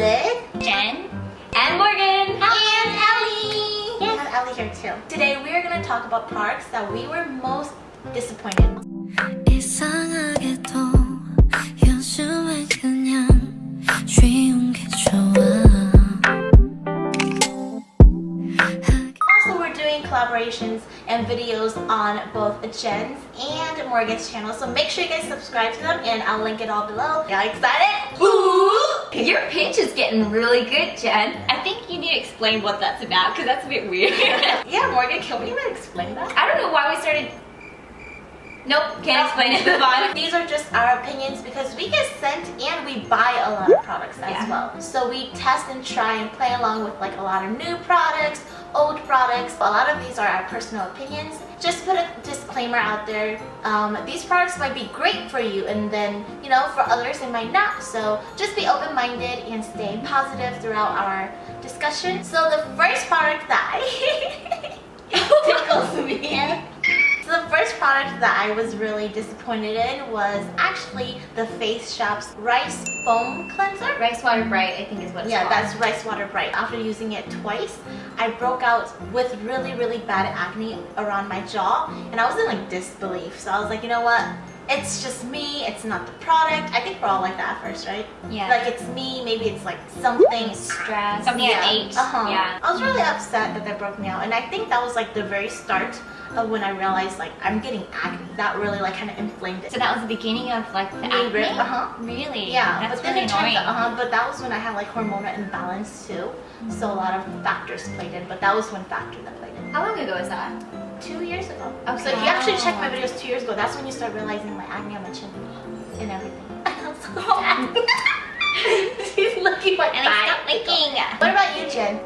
with Jen and Morgan and Ellie. Yes. We have Ellie here too. Today we are going to talk about products that we were most disappointed in. 이상하게도 요즘엔 그냥 쉬운 게 좋아. Also, we're doing collaborations and videos on both Jen's and Morgan's channel, so make sure you guys subscribe to them and I'll link it all below. Y'all excited? Ooh! Your pitch is getting really good, Jen. I think you need to explain what that's about because that's a bit weird. Yeah, Morgan, can we even explain that? I don't know why we started. Nope, can't explain it. Move on. These are just our opinions because we get sent and we buy a lot of products as well. So we test and try and play along with like a lot of new products, old products. A lot of these are our personal opinions. Just put a disclaimer out there. These products might be great for you and then, you know, for others it might not. So just be open-minded and stay positive throughout our discussion. So the first product that tickles me. So the first product that I was really disappointed in was actually the Face Shop's Rice Foam Cleanser. Rice Water Bright, I think is what it's called. That's Rice Water Bright. After using it twice, I broke out with really bad acne around my jaw and I was in like disbelief. So I was like, you know what? It's just me, it's not the product. I think we're all like that at first, right? Yeah. Like it's me, maybe it's like something. Stress. Something I ate. Yeah. I was really upset that broke me out and I think that was like the very start of when I realized like I'm getting acne. That really like kind of inflamed it. So that was the beginning of like the acne? Really? Yeah, That's but then really it turns annoying. out, but that was when I had like hormonal imbalance too. So a lot of factors played in, but that was one factor that played in. How long ago was that? 2 years ago. Okay. So if you actually check my videos 2 years ago, that's when you start realizing my acne on my chin and everything. I'm so sad. She's looking like And I stopped licking. What about you, Jen?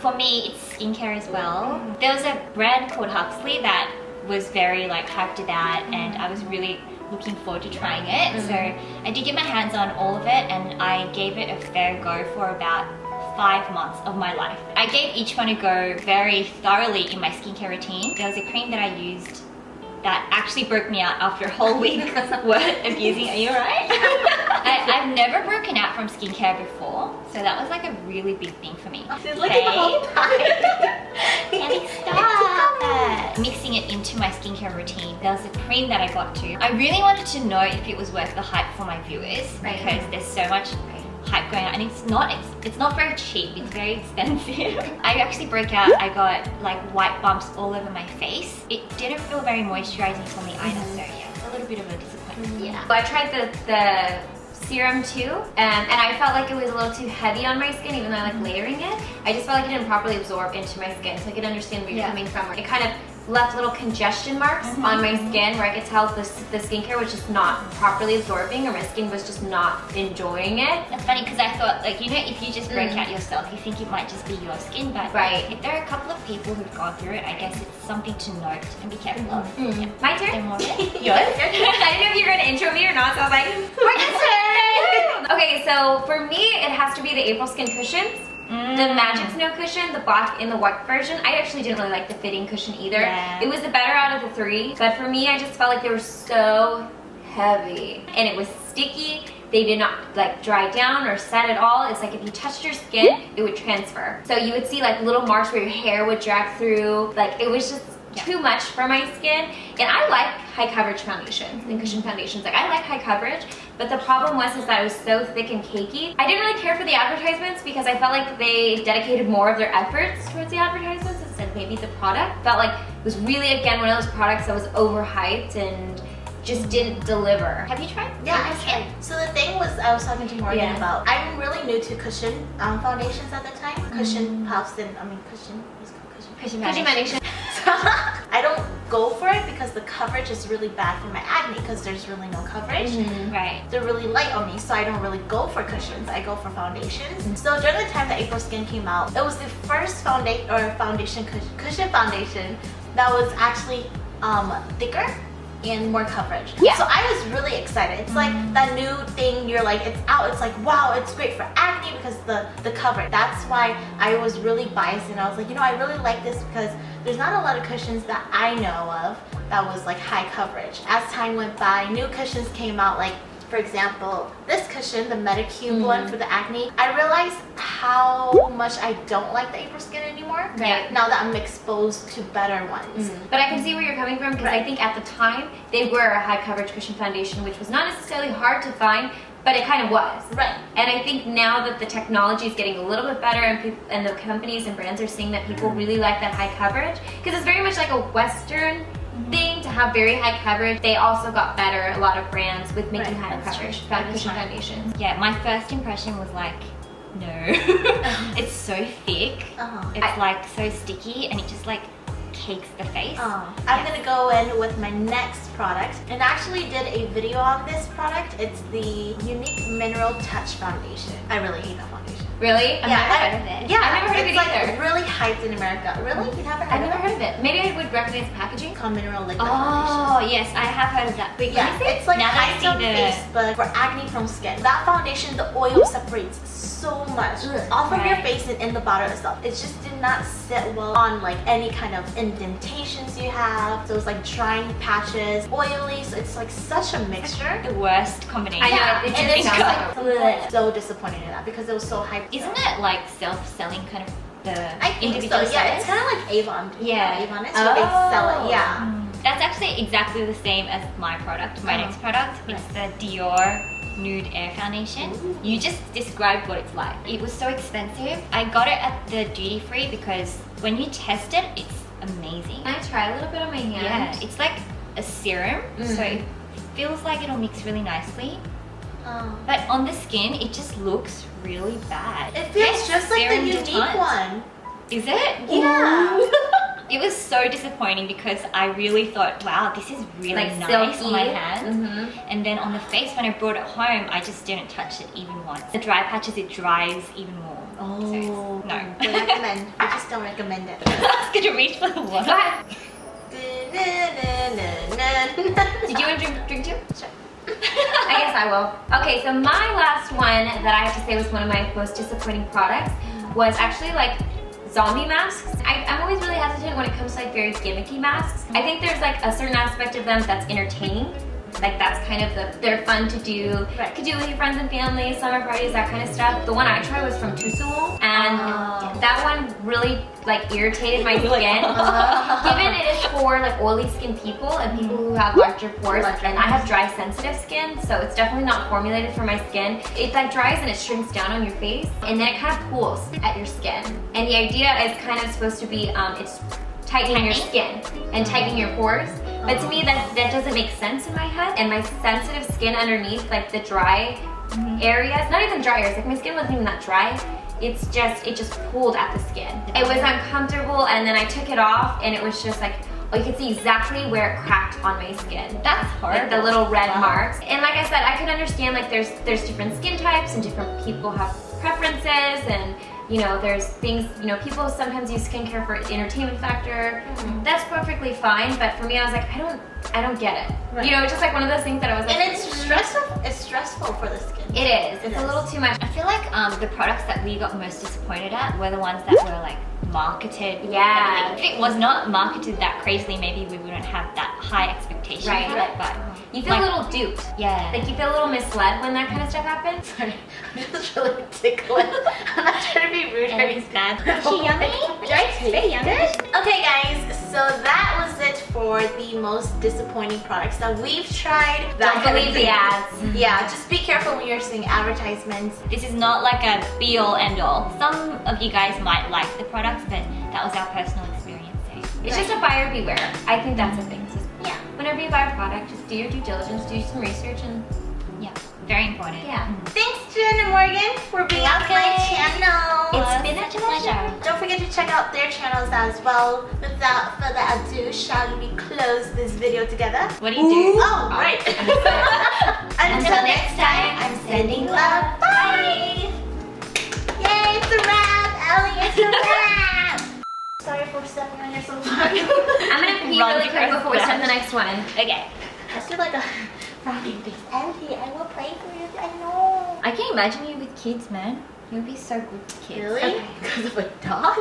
For me, it's skincare as well. There was a brand called Huxley that was very like hyped about and I was really looking forward to trying it. So I did get my hands on all of it and I gave it a fair go for about 5 months of my life. I gave each one a go very thoroughly in my skincare routine. There was a cream that I used that actually broke me out after a whole week worth of using. Are you alright? I've never broken out from skincare before, so that was like a really big thing for me. She's looking the whole time. Ellie, stop! Mixing it into my skincare routine, there was a cream that I got to. I really wanted to know if it was worth the hype for my viewers because there's so much hype going on and it's not very cheap, it's very expensive. I actually broke out, I got like white bumps all over my face. It didn't feel very moisturizing for me either, so yeah, it's a little bit of a disappointment. Yeah. But I tried the serum too, and I felt like it was a little too heavy on my skin even though I like layering it. I just felt like it didn't properly absorb into my skin, so I could understand where you're coming from. It kind of left little congestion marks on my skin where I could tell the skincare was just not properly absorbing or my skin was just not enjoying it. It's funny because I thought like, you know, if you just break out yourself, you think it might just be your skin, but if there are a couple of people who've gone through it, I guess it's something to note and be careful of. Yeah. My turn? Yours? I didn't know if you were going to intro me or not, so I was like, my turn! Okay, so for me, it has to be the April Skin cushions. The Magic Snow cushion, the black in the white version. I actually didn't really like the fitting cushion either. It was the better out of the three, but for me, I just felt like they were so heavy and it was sticky. They did not like dry down or set at all. It's like if you touched your skin, it would transfer. So you would see like little marks where your hair would drag through. Like it was just too much for my skin. And I like high coverage foundations and cushion foundations. Like I like high coverage, but the problem was that it was so thick and cakey. I didn't really care for the advertisements because I felt like they dedicated more of their efforts towards the advertisements instead of maybe the product. Felt like it was really, again, one of those products that was overhyped and just didn't deliver. Have you tried? Yeah, I tried. So the thing was, I was talking to Morgan about, I'm really new to cushion foundations at the time. Cushion puffs and, cushion foundation. I don't go for it because the coverage is really bad for my acne because there's really no coverage. They're really light on me, so I don't really go for cushions. I go for foundations. So during the time that April Skin came out, it was the first cushion foundation that was actually thicker and more coverage. So I was really excited. It's like that new thing, you're like, it's out, it's like, wow, it's great for acne because the coverage. That's why I was really biased and I was like, you know, I really like this because there's not a lot of cushions that I know of that was like high coverage. As time went by, new cushions came out like For example, this cushion, the Metacube one for the acne, I realized how much I don't like the April Skin anymore. Right. Now that I'm exposed to better ones. But I can see where you're coming from because I think at the time they were a high coverage cushion foundation, which was not necessarily hard to find, but it kind of was. Right. And I think now that the technology is getting a little bit better and the companies and brands are seeing that people really like that high coverage, because it's very much like a Western thing to have very high coverage. They also got better, a lot of brands, with making high coverage cushion foundations. Yeah, my first impression was like, no. It's so thick. It's like so sticky and it just like cakes the face. I'm gonna go in with my next product, and I actually did a video on this product. It's the Unique Mineral Touch Foundation. I really hate that foundation. Really? I've never heard of it. Yeah, I've never heard of it like either. Really hyped in America. Really? You haven't heard I've of never it? heard of it. Maybe I would recognize the packaging. It's called Mineral Liquid Oh, Foundation. yes, I have heard of that. But Yeah, it's like now that I hyped see on face, but for acne prone skin. That foundation, the oil separates so much off of your face and in the bottom itself. It just did not sit well on like any kind of indentations you have. So it's like drying patches, oily. So it's like such a mixture. the worst combination. I know. It And just it's sounds like so disappointed in that because it was so hyped. Isn't it like self-selling kind of the I think so. individual Yeah, it's sellers? kind of like Avon. Do you know Yeah. what Avon is where they sell it. Yeah. That's actually exactly the same as my product, my next product. It's the Dior Nude Air Foundation. You just described what it's like. It was so expensive. I got it at the duty free because when you test it, it's amazing. Can I try a little bit on my hand? Yeah, it's like a serum, so it feels like it'll mix really nicely. But on the skin, it just looks really bad. It feels Yes, just like the serum Unique detente. one. Is it? Yeah. It was so disappointing because I really thought, wow, this is really Like nice silky. on my hands. And then on the face, when I brought it home, I just didn't touch it even once. The dry patches, it dries even more. So, no. We recommend. We just don't recommend it. I was gonna reach for the water. Go ahead. Did you want to drink too? Sure. I guess I will. Okay, so my last one that I have to say was one of my most disappointing products was actually like zombie masks. I'm always really hesitant when it comes to like very gimmicky masks. I think there's like a certain aspect of them that's entertaining. Like that's kind of they're fun to do. Right. Could do with your friends and family, summer parties, that kind of stuff. The one I tried was from Tussauds, and that one really like irritated my skin. Given it is for like oily skin people and people who have larger pores, and I have dry sensitive skin, so it's definitely not formulated for my skin. It like dries and it shrinks down on your face, and then it kind of pools at your skin. And the idea is kind of supposed to be it's tightening your skin and tightening your pores. But to me, that doesn't make sense in my head. And my sensitive skin underneath, like the dry areas, not even dry areas, like my skin wasn't even that dry. It just pooled at the skin. It was uncomfortable, and then I took it off, and it was just like, oh, you can see exactly where it cracked on my skin. That's horrible. Like the little red marks. And like I said, I could understand like there's different skin types and different people have preferences, and you know, there's things, you know, people sometimes use skincare for entertainment factor. That's perfectly fine, but for me, I was like, I don't get it. Right. You know, it's just like one of those things that I was like, And it's stressful. It's stressful for the skin. it is. It's a little too much. I feel like the products that we got most disappointed at were the ones that were like marketed. Yeah. Like, if it was not marketed that crazily, maybe we wouldn't have that high expectation Right. for it. But You feel a little duped. yeah. Like you feel a little misled when that kind of stuff happens. Sorry, I'm just really tickled. I'm not trying to be rude or anything. bad. Is she yummy? Did I taste it? Okay guys, so that was it for the most disappointing products that we've tried. Don't believe the ads. Yeah, just be careful when you're seeing advertisements. This is not like a be all end all. Some of you guys might like the products, but that was our personal experience. So. It's just a buyer beware. I think that's the thing. Just Yeah. whenever you buy a product, just do your due diligence, do some research, and Yeah, very important. yeah. Thanks Jen and Morgan for being on my channel. It's been a pleasure. Don't forget to check out their channels as well. Without further ado, shall we close this video together? What do you do? Oh, right. Until next time, I'm sending love. Bye. Yay, it's a wrap, Ellie. It's a wrap. Sorry for stepping on your sofa. I'm gonna pee Run really quick across before we the start the house. next one. Okay. Let's do like a frowning face. Ellie, I will play for you. I know. I can imagine you with kids, man. You'll be so good with kids. Really? Because of a dog?